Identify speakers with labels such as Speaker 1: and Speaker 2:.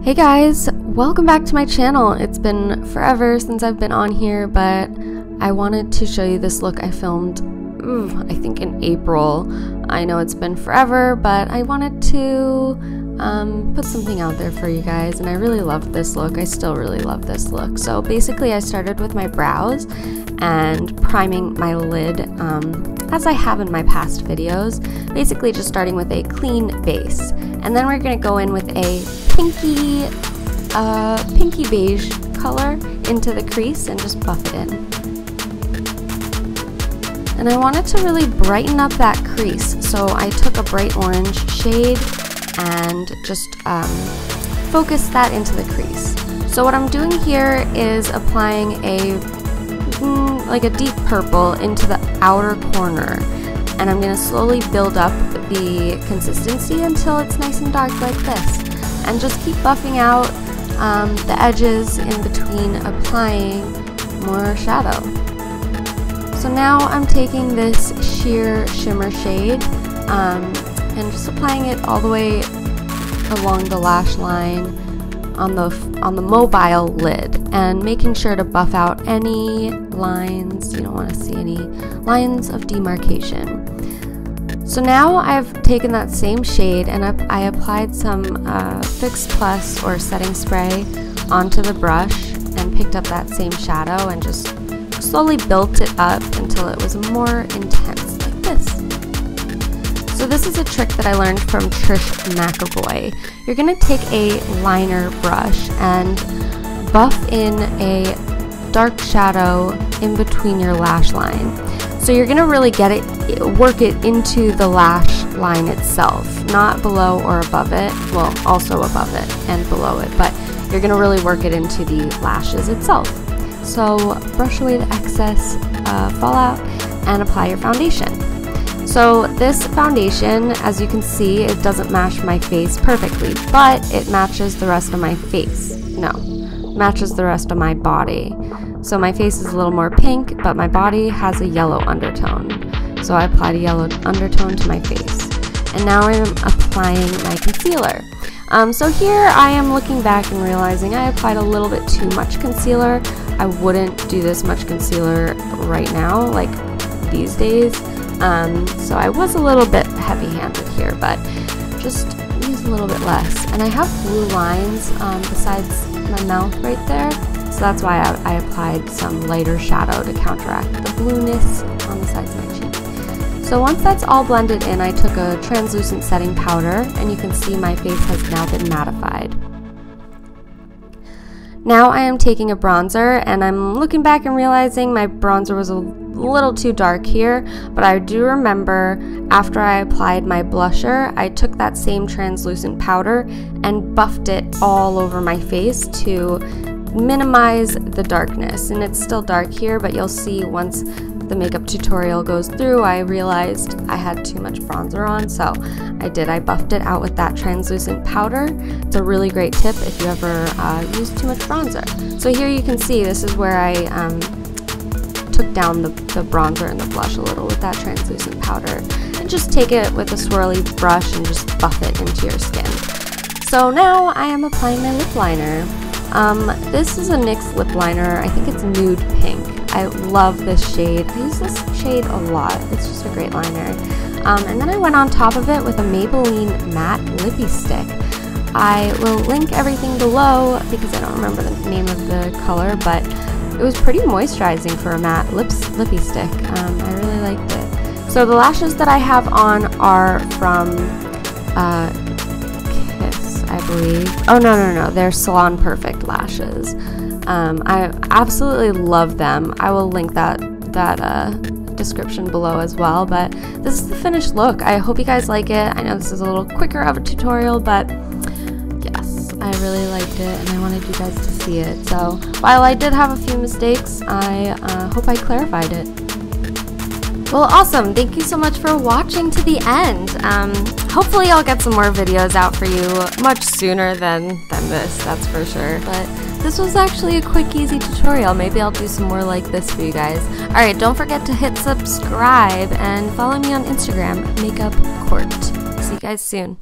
Speaker 1: Hey guys, welcome back to my channel. It's been forever since I've been on here, but I wanted to show you this look I filmed, I think in April. I know it's been forever, but I wanted to put something out there for you guys, and I really loved this look. I still really love this look. So basically I started with my brows and priming my lid as I have in my past videos, basically just starting with a clean base. And then we're going to go in with a pinky beige color into the crease and just buff it in. And I wanted to really brighten up that crease, so I took a bright orange shade and just focused that into the crease. So what I'm doing here is applying like a deep purple into the outer corner, and I'm going to slowly build up the consistency until it's nice and dark like this, and just keep buffing out the edges in between applying more shadow. So now I'm taking this sheer shimmer shade and just applying it all the way along the lash line on the mobile lid, and making sure to buff out any lines. You don't want to see any lines of demarcation. So now I've taken that same shade and I applied some Fix Plus or setting spray onto the brush and picked up that same shadow and just slowly built it up until it was more intense like this. So this is a trick that I learned from Trish McEvoy. You're going to take a liner brush and buff in a dark shadow in between your lash line. So you're going to really work it into the lash line itself, not below or above it, well, also above it and below it, but you're going to really work it into the lashes itself. So brush away the excess fallout and apply your foundation. So this foundation, as you can see, it doesn't match my face perfectly, but it matches the rest of my face. No, matches the rest of my body. So my face is a little more pink, but my body has a yellow undertone. So I applied a yellow undertone to my face. And now I'm applying my concealer. So here I am looking back and realizing I applied a little bit too much concealer. I wouldn't do this much concealer right now, like these days. So I was a little bit heavy-handed here, but just use a little bit less. And I have blue lines besides my mouth right there, so that's why I applied some lighter shadow to counteract the blueness on the sides of my cheek. So once that's all blended in, I took a translucent setting powder, and you can see my face has now been mattified. Now I am taking a bronzer, and I'm looking back and realizing my bronzer was a little too dark here, but I do remember after I applied my blusher, I took that same translucent powder and buffed it all over my face to minimize the darkness. And it's still dark here, but you'll see once the makeup tutorial goes through, I realized I had too much bronzer on, so I buffed it out with that translucent powder. It's a really great tip if you ever use too much bronzer. So here you can see this is where I took down the bronzer and the blush a little with that translucent powder, and just take it with a swirly brush and just buff it into your skin. So now I am applying my lip liner. This is a NYX lip liner. I think it's nude pink. I love this shade. I use this shade a lot. It's just a great liner. And then I went on top of it with a Maybelline matte lippy stick. I will link everything below because I don't remember the name of the color, but it was pretty moisturizing for a matte lippy stick. I really liked it. So the lashes that I have on are from Kiss, I believe. Oh, no, they're Salon Perfect lashes. I absolutely love them. I will link that description below as well, but this is the finished look. I hope you guys like it. I know this is a little quicker of a tutorial, but yes, I really liked it and I wanted you guys to see it. So while I did have a few mistakes, I hope I clarified it. Well, awesome. Thank you so much for watching to the end. Hopefully I'll get some more videos out for you much sooner than this, that's for sure. But this was actually a quick, easy tutorial. Maybe I'll do some more like this for you guys. Alright, don't forget to hit subscribe and follow me on Instagram, Makeup Court. See you guys soon.